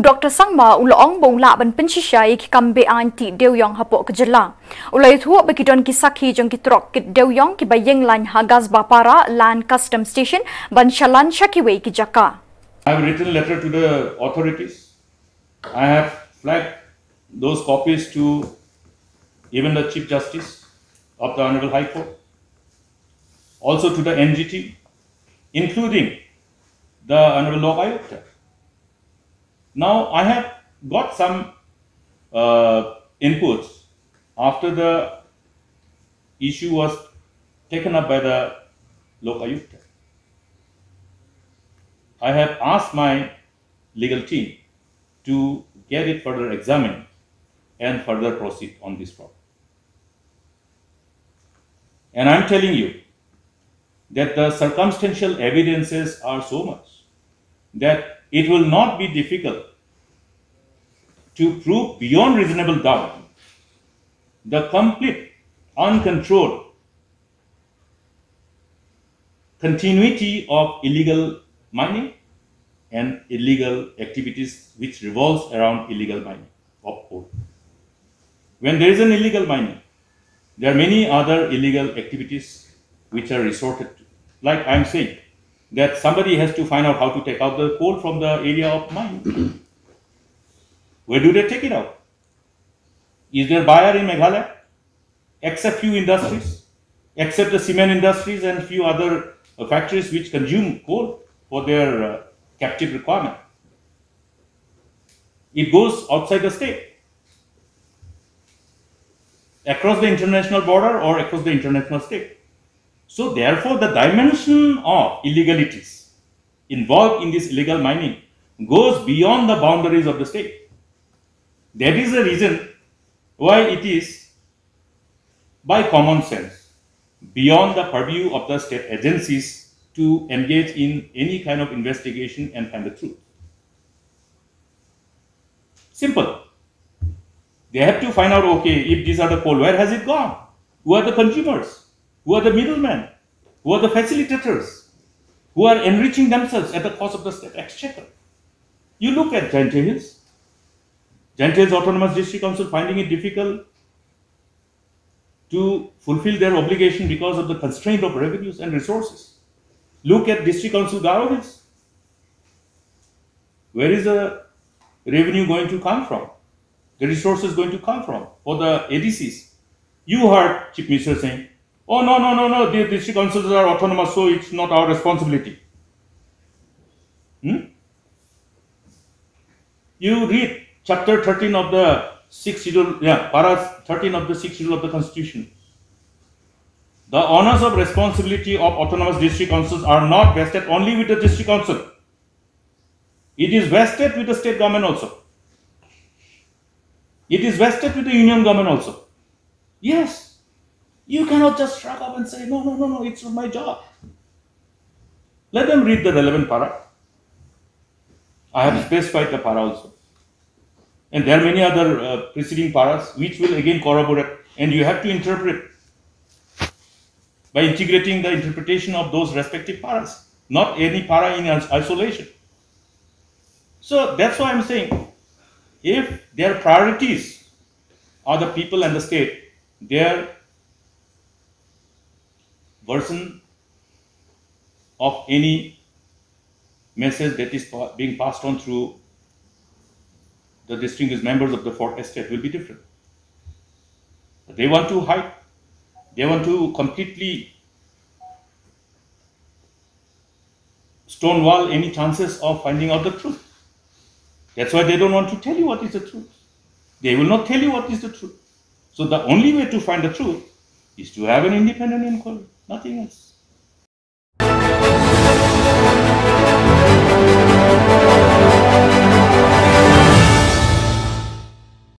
Dr. Sangma ulong bongla ban pensisai ki kambe anti deuyong hapo kejela. Ulai thu bekidon ki sakhi jong ki trok ki deuyong ki bayeng lan hagas bapara land custom station ban shalan shakiwe ki jaka. I have written a letter to the authorities. I have flagged those copies to even the Chief Justice of the Honorable High Court, also to the NGT, including the Honorable Lok Ayukta. Now, I have got some inputs after the issue was taken up by the Lok Ayukta. I have asked my legal team to get it further examined and further proceed on this problem. And I'm telling you that the circumstantial evidences are so much that it will not be difficult to prove beyond reasonable doubt the complete, uncontrolled continuity of illegal mining and illegal activities which revolves around illegal mining of coal. When there is an illegal mining, there are many other illegal activities which are resorted to. Like I'm saying, that somebody has to find out how to take out the coal from the area of mining. Where do they take it out? Is there a buyer in Meghalaya? Except few industries, except the cement industries and few other factories which consume coal for their captive requirement. It goes outside the state, across the international border or across the international state. So therefore, the dimension of illegalities involved in this illegal mining goes beyond the boundaries of the state. That is the reason why it is, by common sense, beyond the purview of the state agencies to engage in any kind of investigation and find the truth. Simple. They have to find out, okay, if these are the coal, where has it gone? Who are the consumers? Who are the middlemen? Who are the facilitators? Who are enriching themselves at the cost of the state exchequer? You look at Giant Hills. Giant Hills Autonomous District Council finding it difficult to fulfill their obligation because of the constraint of revenues and resources. Look at District Council Garo Hills. Where is the revenue going to come from? The resources going to come from for the ADCs? You heard Chief Minister saying, oh, no, the district councils are autonomous, so it's not our responsibility. You read chapter 13 of the 6th schedule, para 13 of the 6th schedule of the Constitution. The honors of responsibility of autonomous district councils are not vested only with the district council. It is vested with the state government also. It is vested with the union government also. Yes, you cannot just shrug up and say, no, it's not my job. Let them read the relevant para. I have specified the para also. And there are many other preceding paras which will again corroborate, and you have to interpret by integrating the interpretation of those respective paras, not any para in isolation. So that's why I'm saying, if their priorities are the people and the state, their version of any message that is being passed on through the distinguished members of the fourth estate will be different. They want to hide. They want to completely stonewall any chances of finding out the truth. That's why they don't want to tell you what is the truth. They will not tell you what is the truth. So the only way to find the truth is to have an independent inquiry, nothing else.